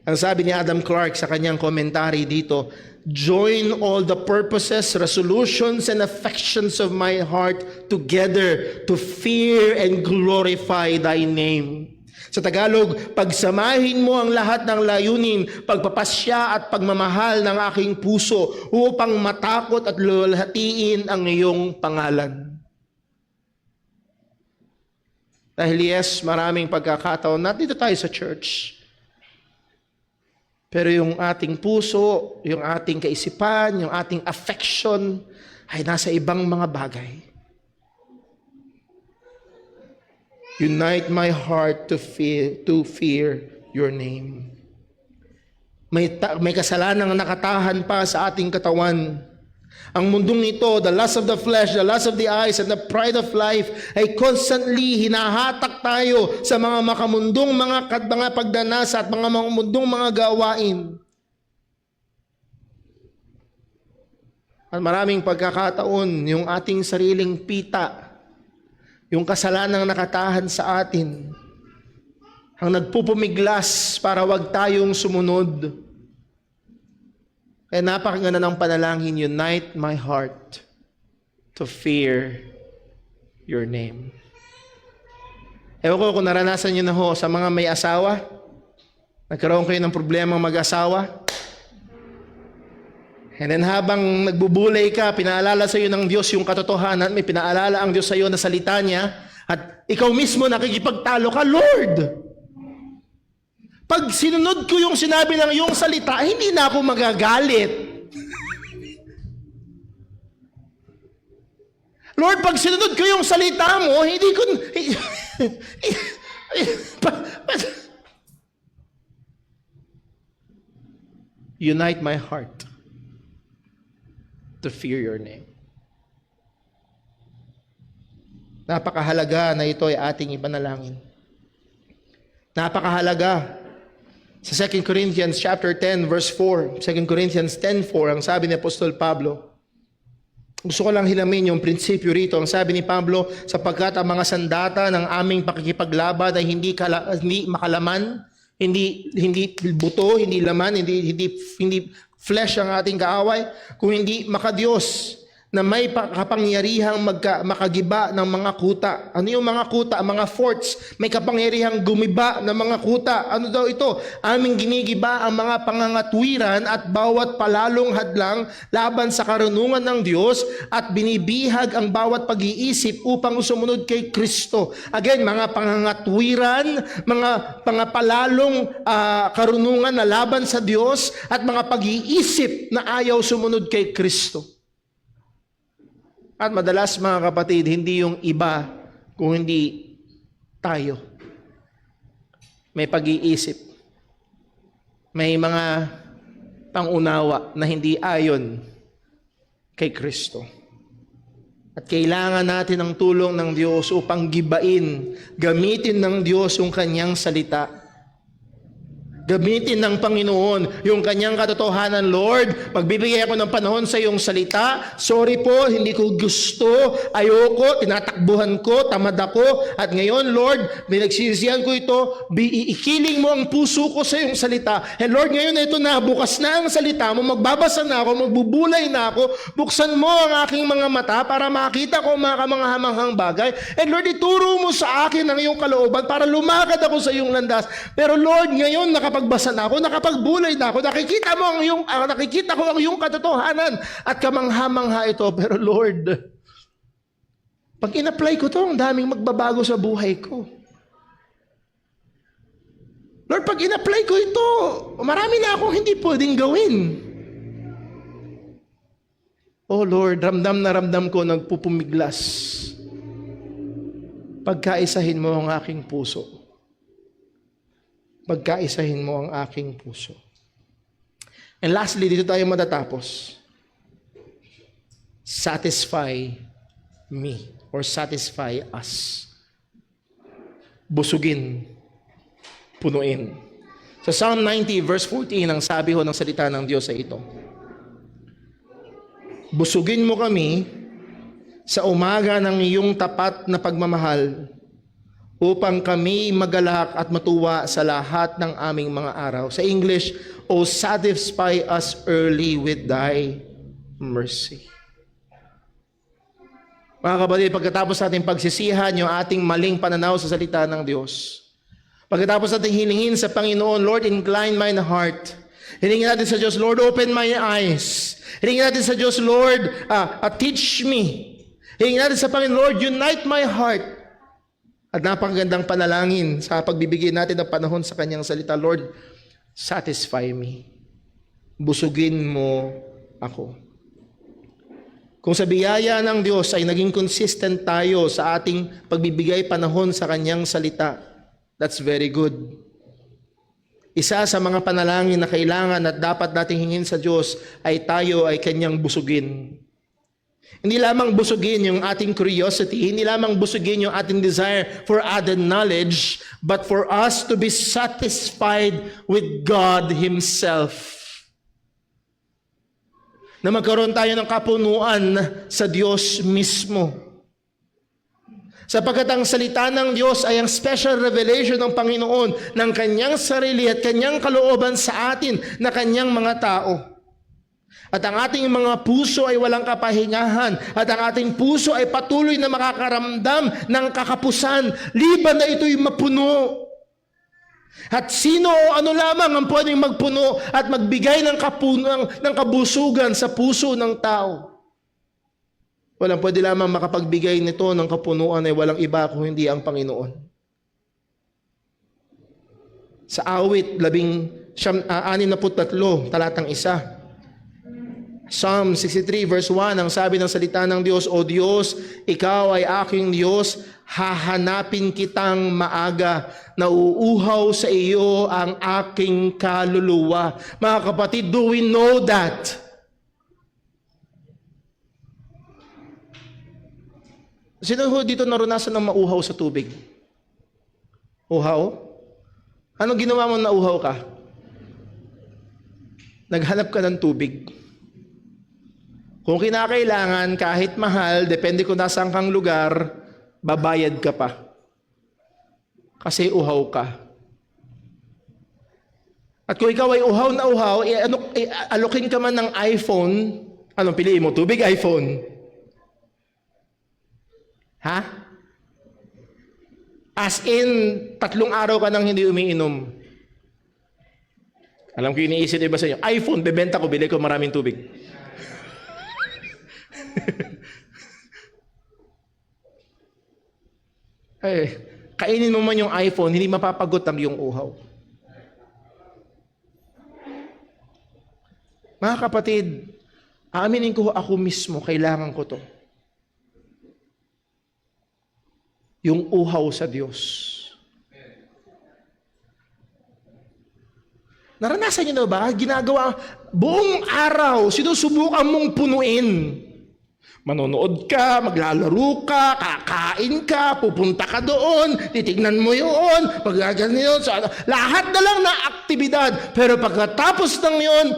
Ang sabi ni Adam Clarke sa kanyang commentary dito, join all the purposes, resolutions, and affections of my heart together to fear and glorify thy name. Sa Tagalog, pagsamahin mo ang lahat ng layunin, pagpapasya at pagmamahal ng aking puso upang matakot at lulhatiin ang iyong pangalan. Dahil yes, maraming pagkakataon na dito tayo sa church. Pero yung ating puso, yung ating kaisipan, yung ating affection ay nasa ibang mga bagay. Unite my heart to fear your name. May kasalanang nakatahan pa sa ating katawan. Ang mundong ito, the lust of the flesh, the lust of the eyes, and the pride of life, ay constantly hinahatak tayo sa mga makamundong mga pagdanasa at mga makamundong mga gawain. At maraming pagkakataon, yung ating sariling pita, yung kasalanang nakatahan sa atin, ang nagpupumiglas para wag tayong sumunod. Kaya napakaganda ng panalangin, unite my heart to fear your name. Ewan ko kung naranasan nyo na ho sa mga may asawa, nagkaroon kayo ng problema mag-asawa, and then habang nagbubulay ka, pinaalala sa iyo ng Diyos yung katotohanan, may pinaalala ang Diyos sa iyo na salita niya, at ikaw mismo nakikipagtalo ka, Lord, pag sinunod ko yung sinabi ng iyong salita, hindi na ako magagalit. Lord, pag sinunod ko yung salita mo, hindi ko... Unite my heart to fear your name. Napakahalaga na ito ay ating ipanalangin. Napakahalaga. Sa 2 Corinthians chapter 10 verse 4, 2 Corinthians 10:4, ang sabi ni Apostol Pablo, gusto ko lang hilamin yung prinsipyo rito. Ang sabi ni Pablo, sapagkat ang mga sandata ng aming pakikipaglaban ay hindi makalaman, hindi buto, hindi laman, hindi flesh ang ating kaaway, kung hindi makadiyos na may kapangyarihang makagiba ng mga kuta. Ano yung mga kuta? Mga forts. May kapangyarihang gumiba ng mga kuta. Ano daw ito? Aming ginigiba ang mga pangangatwiran at bawat palalong hadlang laban sa karunungan ng Diyos at binibihag ang bawat pag-iisip upang sumunod kay Kristo. Again, mga pangangatwiran, mga palalong karunungan na laban sa Diyos at mga pag-iisip na ayaw sumunod kay Kristo. At madalas mga kapatid, hindi yung iba kung hindi tayo. May pag-iisip. May mga pangunawa na hindi ayon kay Kristo. At kailangan natin ng tulong ng Diyos upang gibain, gamitin ng Diyos yung kanyang salita. Gamitin ng Panginoon yung kanyang katotohanan. Lord, pagbibigay ako ng panahon sa iyong salita, sorry po, hindi ko gusto, ayoko, tinatakbuhan ko, tamad ako, at ngayon, Lord, binagsisihan ko ito, iikiling mo ang puso ko sa iyong salita. And Lord, ngayon ito na, bukas na ang salita mo, magbabasa na ako, magbubulay na ako, buksan mo ang aking mga mata para makita ko mga kamanghamanghang bagay. And Lord, ituro mo sa akin ang iyong kalooban para lumakad ako sa iyong landas. Pero Lord, ngayon nakapagbasa na ako, nakapagbulay na ako, nakikita ko ang iyong katotohanan at kamangha-mangha ito. Pero Lord, pag in-apply ko to, ang daming magbabago sa buhay ko. Lord, pag in-apply ko ito, marami na akong hindi pwedeng gawin. Oh Lord, ramdam na ramdam ko nagpupumiglas. Pagkaisahin mo ang aking puso. Pagkaisahin mo ang aking puso. And lastly, dito tayo matatapos. Satisfy me or satisfy us. Busugin, punuin. Sa Psalm 90 verse 14, ang sabi ho ng salita ng Diyos ay ito. Busugin mo kami sa umaga ng iyong tapat na pagmamahal upang kami magalak at matuwa sa lahat ng aming mga araw. Sa English, O satisfy us early with thy mercy. Mga kapatid, pagkatapos natin pagsisihan yung ating maling pananaw sa salita ng Diyos, pagkatapos natin hilingin sa Panginoon, Lord, incline mine heart. Hilingin natin sa Diyos, Lord, open my eyes. Hilingin natin sa Diyos, Lord, teach me. Hilingin natin sa Panginoon, Lord, unite my heart. At napakagandang panalangin sa pagbibigay natin ng panahon sa kanyang salita, Lord, satisfy me. Busugin mo ako. Kung sa biyaya ng Diyos ay naging consistent tayo sa ating pagbibigay panahon sa kanyang salita, that's very good. Isa sa mga panalangin na kailangan at dapat nating hingin sa Diyos ay tayo ay kanyang busugin. Hindi lamang busugin yung ating curiosity, hindi lamang busugin yung ating desire for added knowledge, but for us to be satisfied with God Himself. Na magkaroon tayo ng kapunuan sa Diyos mismo. Sapagkat ang salita ng Diyos ay ang special revelation ng Panginoon ng kanyang sarili at kanyang kalooban sa atin na kanyang mga tao. At ang ating mga puso ay walang kapahingahan. At ang ating puso ay patuloy na makakaramdam ng kakapusan. Liban na ito'y mapuno. At sino o ano lamang ang pwedeng magpuno at magbigay ng kabusugan sa puso ng tao. Walang pwede lamang makapagbigay nito ng kapunuan ay walang iba kung hindi ang Panginoon. Sa awit 63, talatang 1, Psalm 63 verse 1, ang sabi ng salita ng Diyos, O Diyos, Ikaw ay aking Diyos, hahanapin kitang maaga, nauuhaw sa iyo ang aking kaluluwa. Mga kapatid, do we know that? Sino ho dito naranasan ng mauhaw sa tubig? Uhaw? Anong ginawa mo na uhaw ka? Naghanap ka ng tubig. Kung kinakailangan, kahit mahal, depende kung nasaan kang lugar, babayad ka pa. Kasi uhaw ka. At kung ikaw ay uhaw na uhaw, alokin ka man ng iPhone, anong piliin mo? Tubig, iPhone? Ha? As in, 3 araw ka nang hindi umiinom. Alam ko yung iniisip iba sa inyo, iPhone, bebenta ko, bili ko maraming tubig. Ay, kainin mo man yung iPhone, hindi mapapagot ang iyong uhaw. Mga kapatid, aaminin ko ako mismo, kailangan ko to. Yung uhaw sa Diyos. Naranasan niyo na ba? Ginagawa, buong araw, sinusubukan mong punuin. Manonood ka, maglalaro ka, kakain ka, pupunta ka doon, titignan mo yun, magagalan yun, lahat na lang na aktibidad. Pero pagkatapos ng yun,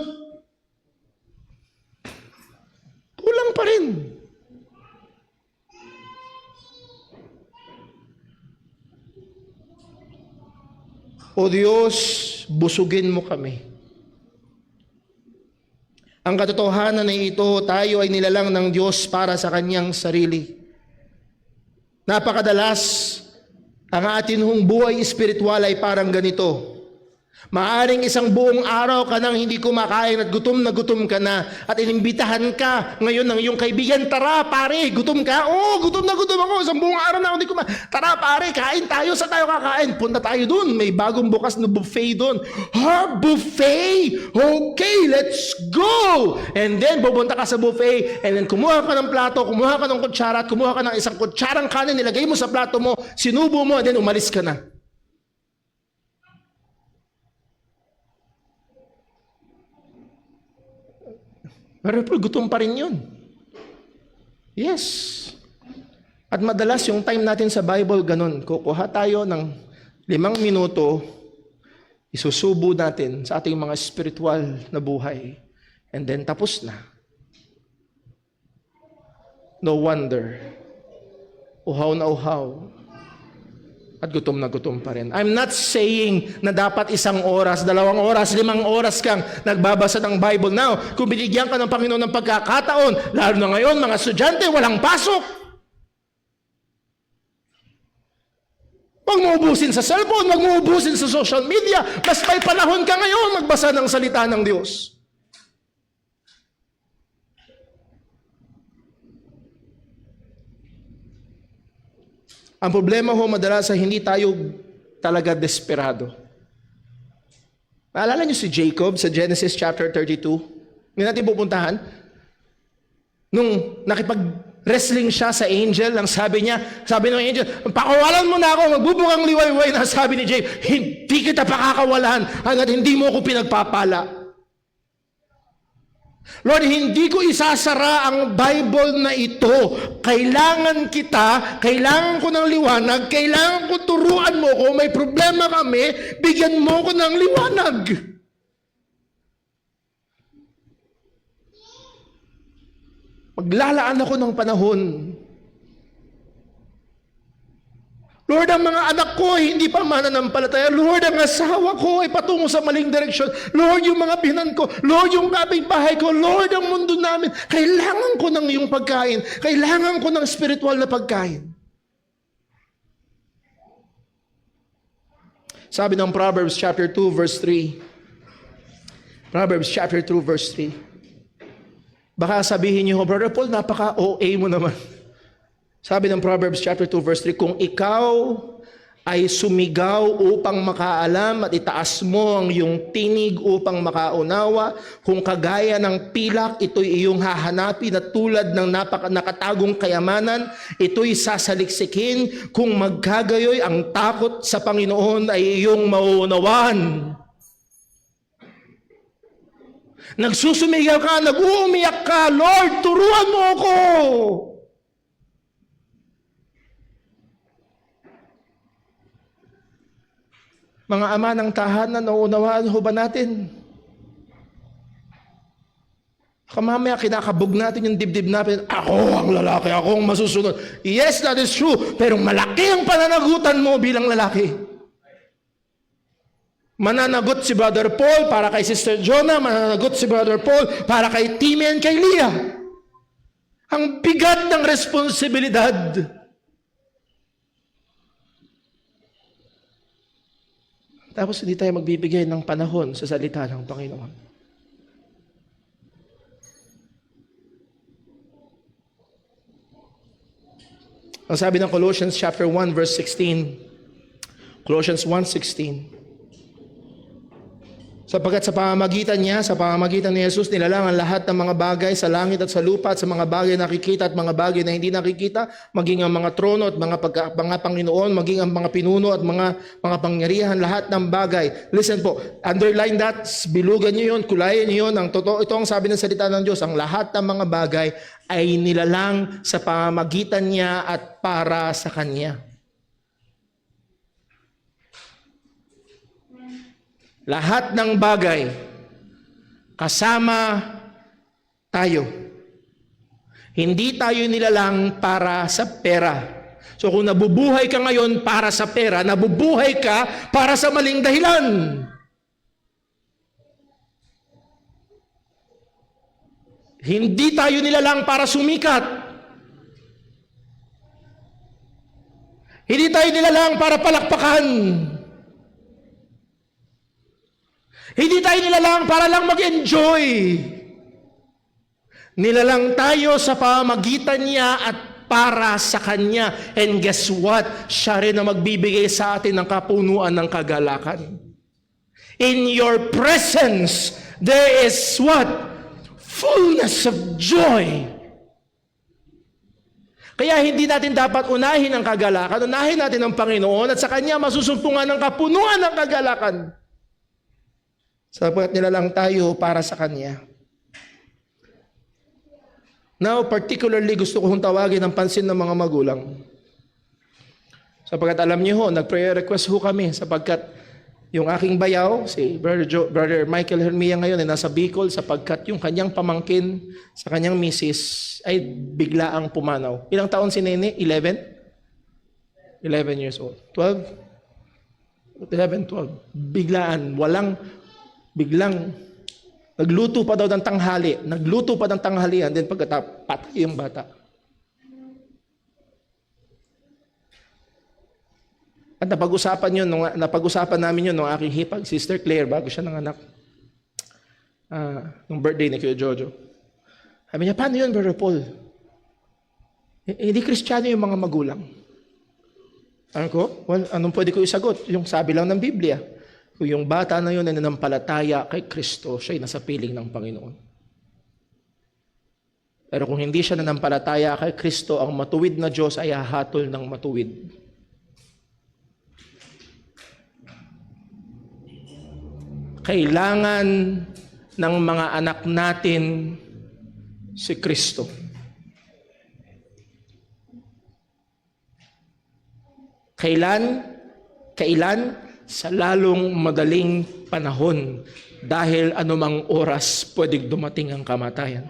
kulang pa rin. O Diyos, busugin mo kami. Ang katotohanan na ito, tayo ay nilalang ng Diyos para sa Kanyang sarili. Napakadalas, ang atin hong buhay espiritual ay parang ganito. Maaring isang buong araw ka nang hindi kumakain at gutom ka na at inimbitahan ka ngayon ng iyong kaibigan, tara pare, gutom ka? Oo, gutom na ako, isang buong araw na ako hindi kumain. Tara pare, kain tayo, sa tayo kakain? Punta tayo dun, may bagong bukas na buffet dun. Ha, buffet? Okay, let's go! And then, pupunta ka sa buffet and then kumuha ka ng plato, kumuha ka ng kutsara at kumuha ka ng isang kutsarang kanin, nilagay mo sa plato mo, sinubo mo, and then umalis ka na. Pero gutom pa rin yun. Yes. At madalas yung time natin sa Bible, ganun. Kukuha tayo ng 5 minuto, isusubo natin sa ating mga spiritual na buhay. And then tapos na. No wonder. Uhaw na uhaw. At gutom na gutom pa rin. I'm not saying na dapat 1 oras, 2 oras, 5 oras kang nagbabasa ng Bible. Now, kung binigyan ka ng Panginoon ng pagkakataon, lalo na ngayon, mga estudyante, walang pasok. Huwag mo ubusin sa cellphone, huwag mo ubusin sa social media. Mas may panahon ka ngayon magbasa ng salita ng Diyos. Ang problema ho, madalas ay hindi tayo talaga desperado. Naalala niyo si Jacob sa Genesis chapter 32? Hindi natin pupuntahan. Nung nakipag-wrestling siya sa angel, ang sabi ng angel, pakawalan mo na ako, magbubukang liwayway na. Sabi ni Jacob, hindi kita pakakawalan hanggat hindi mo ako pinagpapala. Lord, hindi ko isasara ang Bible na ito. Kailangan kita, kailangan ko ng liwanag, kailangan ko turuan mo ko, may problema kami, bigyan mo ko ng liwanag. Maglalaan ako ng panahon. Lord, ang mga anak ko ay hindi pa mananampalataya. Lord, ang asawa ko ay patungo sa maling direksyon. Lord, yung mga binan ko. Lord, yung kapitbahay ko. Lord, ang mundo namin. Kailangan ko ng iyong pagkain. Kailangan ko ng spiritual na pagkain. Sabi ng Proverbs chapter 2 verse 3. Proverbs chapter 2 verse 3. Baka sabihin niyo, Brother Paul, napaka-OA mo naman. Sabi ng Proverbs chapter 2 verse 3, kung ikaw ay sumigaw upang makaalam at itaas mo ang iyong tinig upang makaunawa. Kung kagaya ng pilak, ito'y iyong hahanapin at tulad ng nakatagong kayamanan, ito'y sasaliksikin. Kung magkagayoy, ang takot sa Panginoon ay iyong mauunawaan. Nagsusumigaw ka, nag-uumiyak ka, Lord, turuan mo ako. Mga ama ng tahanan, nauunawaan ho ba natin? Mamaya kinakabog natin yung dibdib natin, ako ang lalaki, ako ang masusunod. Yes, that is true, pero malaki ang pananagutan mo bilang lalaki. Mananagot si Brother Paul para kay Sister Jonah, mananagot si Brother Paul para kay Timmy and kay Leah. Ang bigat ng responsibilidad. Tapos hindi tayo magbibigay ng panahon sa salita ng Panginoon. Ang sabi ng Colossians chapter 1 verse 16. Colossians 1:16. Sapagkat sa pamamagitan niya, sa pamamagitan ni Jesus, nilalang ang lahat ng mga bagay sa langit at sa lupa at sa mga bagay na nakikita at mga bagay na hindi nakikita, maging ang mga trono at mga Panginoon, maging ang mga pinuno at mga pangyarihan, lahat ng bagay. Listen po, underline that, bilugan niyo yun, kulayan niyo yun. Ito ang sabi ng salita ng Diyos, ang lahat ng mga bagay ay nilalang sa pamamagitan niya at para sa Kanya. Lahat ng bagay, kasama tayo. Hindi tayo nilalang para sa pera. So kung nabubuhay ka ngayon para sa pera, nabubuhay ka para sa maling dahilan. Hindi tayo nilalang para sumikat. Hindi tayo nilalang para palakpakan. Hindi tayo nilalang para lang mag-enjoy. Nilalang tayo sa pamamagitan niya at para sa Kanya. And guess what? Siya rin ang magbibigay sa atin ng kapunuan ng kagalakan. In your presence, there is what? Fullness of joy. Kaya hindi natin dapat unahin ang kagalakan. Unahin natin ang Panginoon at sa Kanya masusumpungan ng kapunuan ng kagalakan. Sapagkat nilalang tayo para sa Kanya. Now, particularly gusto kong tawagin ang pansin ng mga magulang. Sapagkat alam niyo ho, nag-prayer request ho kami sapagkat yung aking bayaw, si Brother Michael Hermia ngayon ay nasa Bicol sapagkat yung kanyang pamangkin sa kanyang misis ay biglaang pumanaw. Ilang taon si Nene? 11? 11 years old. 12? 11, 12. Biglang nagluto pa daw ng tanghali. Nagluto pa ng tanghalian, then pagkatapos patay yung bata. At napag-usapan namin yun nung aking hipag, Sister Claire, bago siya nanganak. Nung birthday ni Kuya Jojo. Sabi niya, paano yun, Brother Paul? Hindi Kristiyano yung mga magulang. Sabi ko, well, anong pwede ko isagot? Yung sabi lang ng Biblia. Kung yung bata na yun ay nanampalataya kay Kristo, siya'y nasa piling ng Panginoon. Pero kung hindi siya nanampalataya kay Kristo, ang matuwid na Diyos ay hahatol ng matuwid. Kailangan ng mga anak natin si Kristo. Kailan? Sa lalong madaling panahon dahil anumang oras pwedeng dumating ang kamatayan.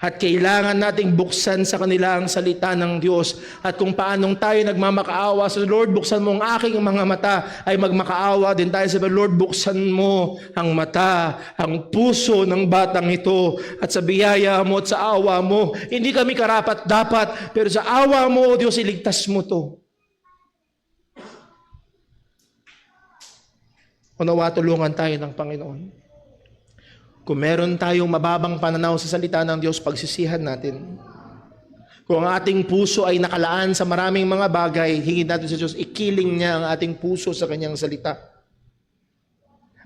At kailangan nating buksan sa kanila ang salita ng Diyos. At kung paanong tayo nagmamakaawa sa Lord, buksan mo ang aking mga mata, ay magmakaawa din tayo sa Lord, buksan mo ang mata, ang puso ng batang ito. At sa biyaya mo at sa awa mo, hindi kami karapat-dapat, pero sa awa mo, O Diyos, iligtas mo to. Unawa, tulungan tayo ng Panginoon. Kung meron tayong mababang pananaw sa salita ng Diyos, pagsisihan natin. Kung ang ating puso ay nakalaan sa maraming mga bagay, hingin natin sa Diyos, ikiling niya ang ating puso sa kanyang salita.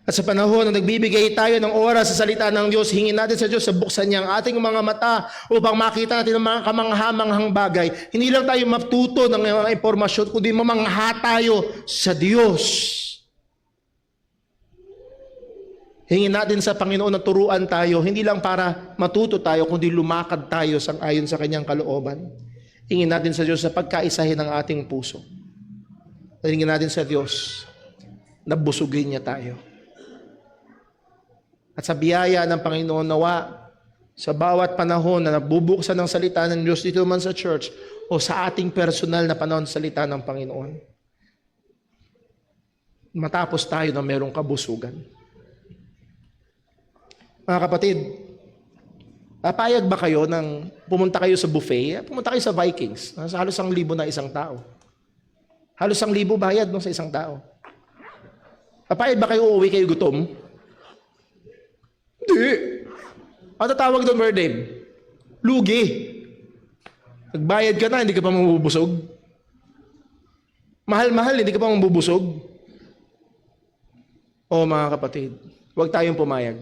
At sa panahon na nagbibigay tayo ng oras sa salita ng Diyos, hingin natin sa Diyos na buksan niya ang ating mga mata upang makita natin ang mga kamanghamanghang bagay. Hindi lang tayo matuto ng mga impormasyon, kundi mamangha tayo sa Diyos. Hingin natin sa Panginoon na turuan tayo, hindi lang para matuto tayo, kundi lumakad tayo ayon sa kanyang kalooban. Hingin natin sa Diyos na pagkaisahin ang ating puso. Hingin natin sa Diyos na busugin niya tayo. At sa biyaya ng Panginoon, nawa sa bawat panahon na nabubuksan ng salita ng Diyos dito man sa church o sa ating personal na panahon sa salita ng Panginoon, matapos tayo na merong kabusugan. Mga kapatid, papayag ba kayo ng pumunta kayo sa buffet? Pumunta kayo sa Vikings. Sa halos 1,000 na isang tao. Halos 1,000 bayad no, sa isang tao. Papayag ba kayo uuwi kayo gutom? Hindi. Ano tawag doon, Brother Dave? Lugi. Nagbayad ka na, hindi ka pa mabubusog. Mahal-mahal, hindi ka pa mabubusog. O mga kapatid, huwag tayong pumayag.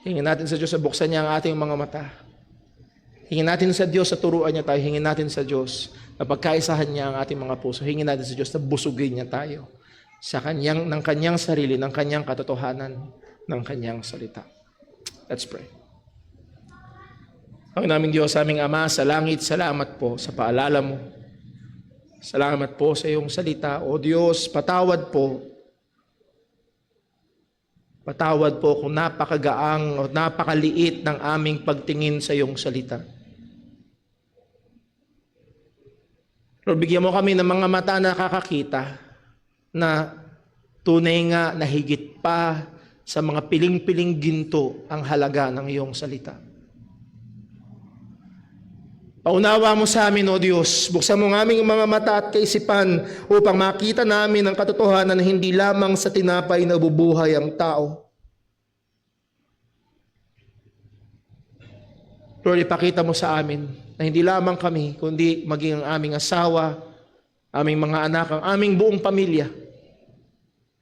Hingin natin sa Diyos na buksan niya ang ating mga mata. Hingin natin sa Diyos na turuan niya tayo. Hingin natin sa Diyos na pagkaisahan niya ang ating mga puso. Hingin natin sa Diyos na busugin niya tayo ng kanyang sarili, ng kanyang katotohanan, ng kanyang salita. Let's pray. Ang naming Diyos, aming Ama, sa langit, salamat po sa paalala mo. Salamat po sa iyong salita. O Diyos, patawad po. Patawad po kung napakagaang o napakaliit ng aming pagtingin sa iyong salita. Lord, bigyan mo kami ng mga mata na nakakakita na tunay nga na higit pa sa mga piling-piling ginto ang halaga ng iyong salita. Paunawa mo sa amin, O Diyos, buksan mo ng aming mga mata at kaisipan upang makita namin ang katotohanan na hindi lamang sa tinapay na bubuhay ang tao. Lord, ipakita mo sa amin na hindi lamang kami, kundi maging ang aming asawa, aming mga anak, ang aming buong pamilya,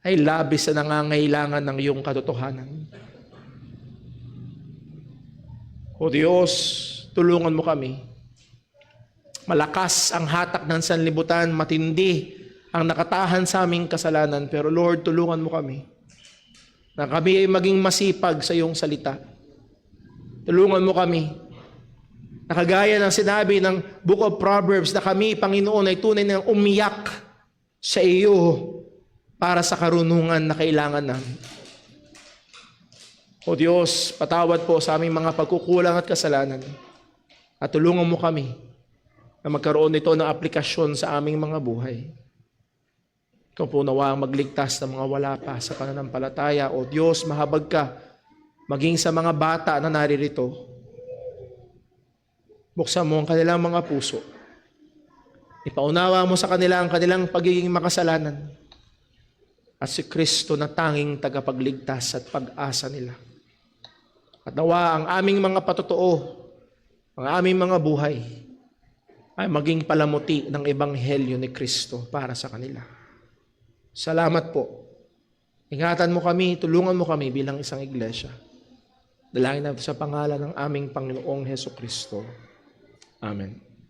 ay labis na nangangailangan ng iyong katotohanan. O Diyos, tulungan mo kami. Malakas ang hatak ng sanlibutan, matindi ang nakatahan sa aming kasalanan. Pero Lord, tulungan mo kami na kami ay maging masipag sa iyong salita. Tulungan mo kami. Nakagaya ng sinabi ng Book of Proverbs na kami, Panginoon, ay tunay na umiyak sa iyo para sa karunungan na kailangan namin. O Diyos, patawad po sa aming mga pagkukulang at kasalanan. At tulungan mo kami na magkaroon nito ng aplikasyon sa aming mga buhay. Ikaw po nawang magligtas ng mga wala pa sa pananampalataya. O Diyos, mahabag ka maging sa mga bata na naririto. Buksan mo ang kanilang mga puso. Ipaunawa mo sa kanila ang kanilang pagiging makasalanan. At si Kristo na tanging tagapagligtas at pag-asa nila. At nawa ang aming mga patotoo, ang aming mga buhay, ay maging palamuti ng Ebanghelyo ni Kristo para sa kanila. Salamat po. Ingatan mo kami, tulungan mo kami bilang isang iglesia. Dalangin natin sa pangalan ng aming Panginoong Hesus Kristo. Amen.